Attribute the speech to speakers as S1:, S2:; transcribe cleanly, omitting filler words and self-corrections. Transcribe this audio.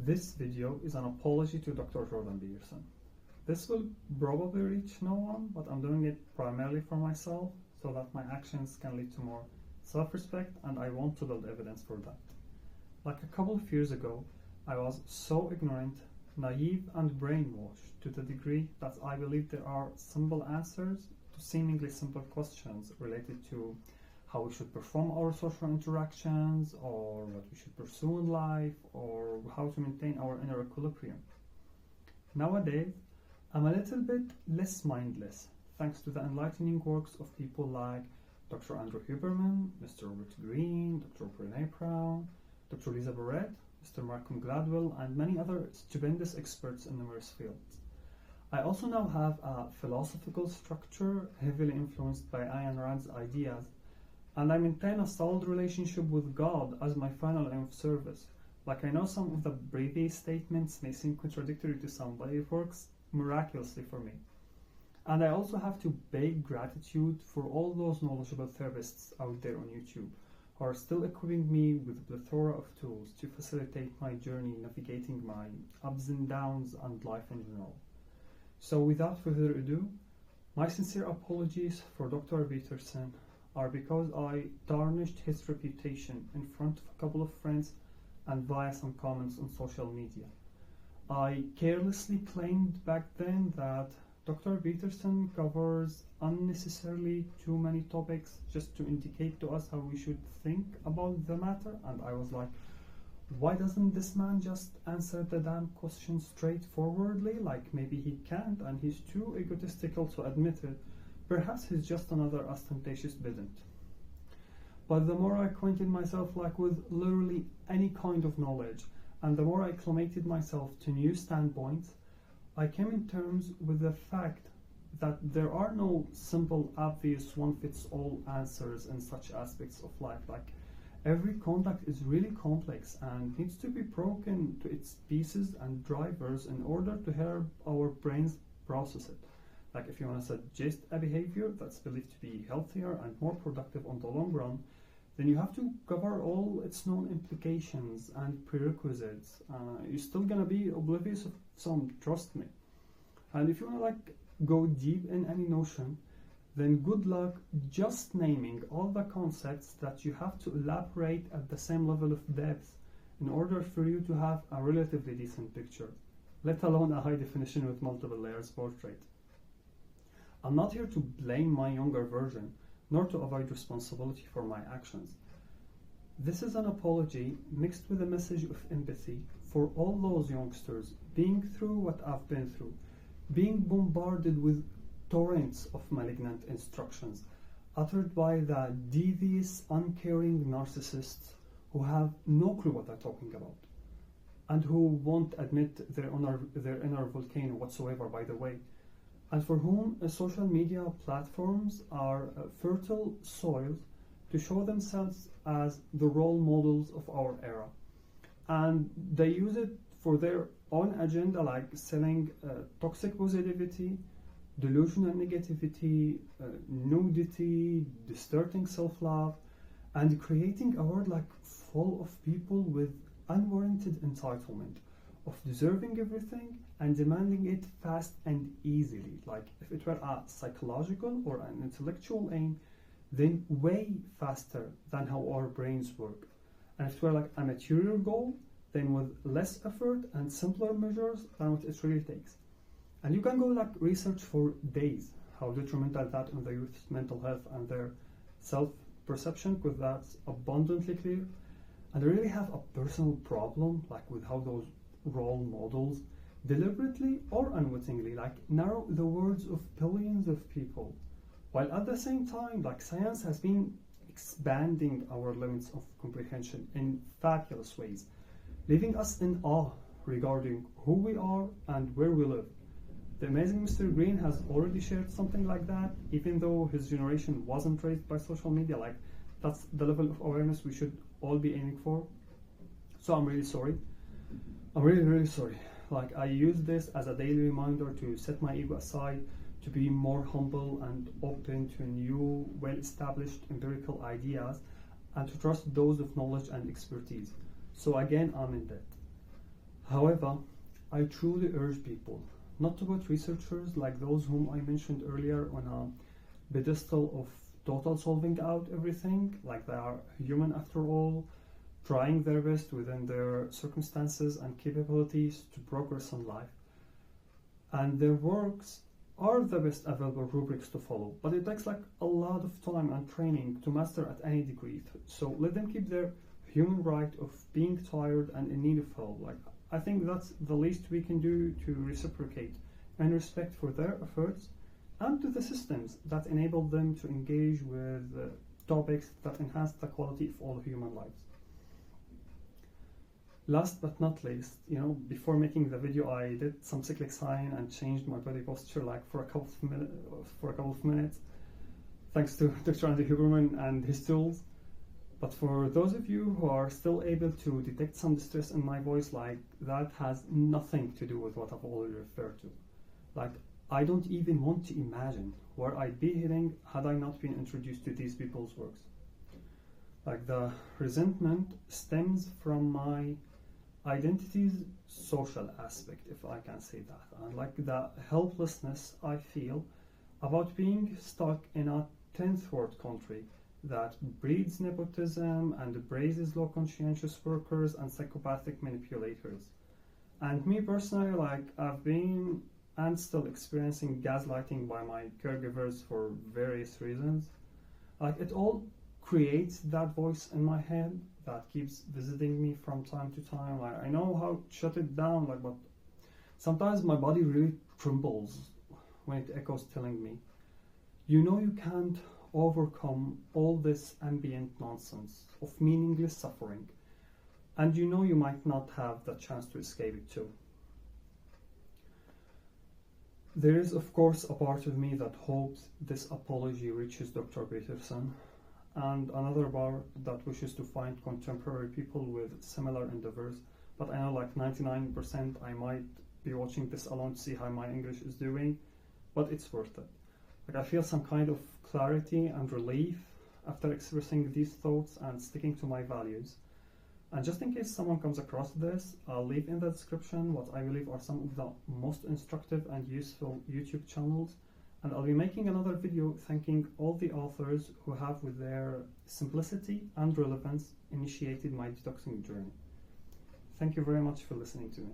S1: This video is an apology to Dr. Jordan Peterson. This will probably reach no one, but I'm doing it primarily for myself so that my actions can lead to more self-respect, and I want to build evidence for that. Like a couple of years ago, I was so ignorant, naive, and brainwashed to the degree that I believed there are simple answers to seemingly simple questions related to how we should perform our social interactions, or what we should pursue in life, or how to maintain our inner equilibrium. Nowadays, I'm a little bit less mindless, thanks to the enlightening works of people like Dr. Andrew Huberman, Mr. Robert Greene, Dr. Brené Brown, Dr. Lisa Barrett, Mr. Malcolm Gladwell, and many other stupendous experts in numerous fields. I also now have a philosophical structure heavily influenced by Ayn Rand's ideas, and I maintain a solid relationship with God as my final aim of service. Like, I know some of the previous statements may seem contradictory to some, but it works miraculously for me. And I also have to beg gratitude for all those knowledgeable therapists out there on YouTube who are still equipping me with a plethora of tools to facilitate my journey navigating my ups and downs and life in general. So without further ado, my sincere apologies for Dr. Peterson are because I tarnished his reputation in front of a couple of friends and via some comments on social media. I carelessly claimed back then that Dr. Peterson covers unnecessarily too many topics just to indicate to us how we should think about the matter, and I was like, why doesn't this man just answer the damn question straightforwardly? Like, maybe he can't and he's too egotistical to admit it. Perhaps he's just another ostentatious pedant. But the more I acquainted myself with literally any kind of knowledge, and the more I acclimated myself to new standpoints, I came in terms with the fact that there are no simple, obvious, one-fits-all answers in such aspects of life. Like, every conduct is really complex and needs to be broken to its pieces and drivers in order to help our brains process it. Like, if you want to suggest a behavior that's believed to be healthier and more productive on the long run, then you have to cover all its known implications and prerequisites. You're still going to be oblivious of some, trust me. And if you want to go deep in any notion, then good luck just naming all the concepts that you have to elaborate at the same level of depth in order for you to have a relatively decent picture, let alone a high definition with multiple layers portrait. I'm not here to blame my younger version, nor to avoid responsibility for my actions. This is an apology mixed with a message of empathy for all those youngsters being through what I've been through, being bombarded with torrents of malignant instructions uttered by the devious, uncaring narcissists who have no clue what they're talking about, and who won't admit their inner volcano whatsoever, by the way, and for whom social media platforms are fertile soil to show themselves as the role models of our era. And they use it for their own agenda, like selling toxic positivity, delusional negativity, nudity, distorting self-love, and creating a world full of people with unwarranted entitlement of deserving everything and demanding it fast and easily. Like, if it were a psychological or an intellectual aim, then way faster than how our brains work. And if it were a material goal, then with less effort and simpler measures than what it really takes. And you can go research for days how detrimental that on the youth's mental health and their self-perception, because that's abundantly clear. And I really have a personal problem with how those role models deliberately or unwittingly narrow the words of billions of people, while at the same time science has been expanding our limits of comprehension in fabulous ways, leaving us in awe regarding who we are and where we live. The amazing Mr. Green has already shared something like that, even though his generation wasn't raised by social media. That's the level of awareness we should all be aiming for. So I'm really sorry. I'm really, really sorry. I use this as a daily reminder to set my ego aside, to be more humble and open to new, well-established empirical ideas, and to trust those of knowledge and expertise. So again, I'm in debt. However, I truly urge people not to put researchers like those whom I mentioned earlier on a pedestal of total solving out everything, like they are human after all, trying their best within their circumstances and capabilities to progress in life. And their works are the best available rubrics to follow, but it takes like a lot of time and training to master at any degree. So let them keep their human right of being tired and in need of help. Like, I think that's the least we can do to reciprocate and respect for their efforts and to the systems that enable them to engage with topics that enhance the quality of all human lives. Last but not least, before making the video, I did some cyclic sign and changed my body posture like for a couple of minutes, thanks to Dr. Andy Huberman and his tools. But for those of you who are still able to detect some distress in my voice, like that has nothing to do with what I've already referred to. Like, I don't even want to imagine where I'd be heading had I not been introduced to these people's works. Like, the resentment stems from my identity's social aspect, if I can say that, and like the helplessness I feel about being stuck in a 10th world country that breeds nepotism and praises low conscientious workers and psychopathic manipulators. And me personally, like, I've been and still experiencing gaslighting by my caregivers for various reasons. Like, it all creates that voice in my head that keeps visiting me from time to time. Like, I know how to shut it down, like, but sometimes my body really trembles when it echoes telling me, you can't overcome all this ambient nonsense of meaningless suffering, and you might not have the chance to escape it too. There is, of course, a part of me that hopes this apology reaches Dr. Peterson, and another part that wishes to find contemporary people with similar endeavors. But I know, like, 99% I might be watching this alone to see how my English is doing, but it's worth it. Like, I feel some kind of clarity and relief after expressing these thoughts and sticking to my values. And just in case someone comes across this, I'll leave in the description what I believe are some of the most instructive and useful YouTube channels. And I'll be making another video thanking all the authors who have, with their simplicity and relevance, initiated my detoxing journey. Thank you very much for listening to me.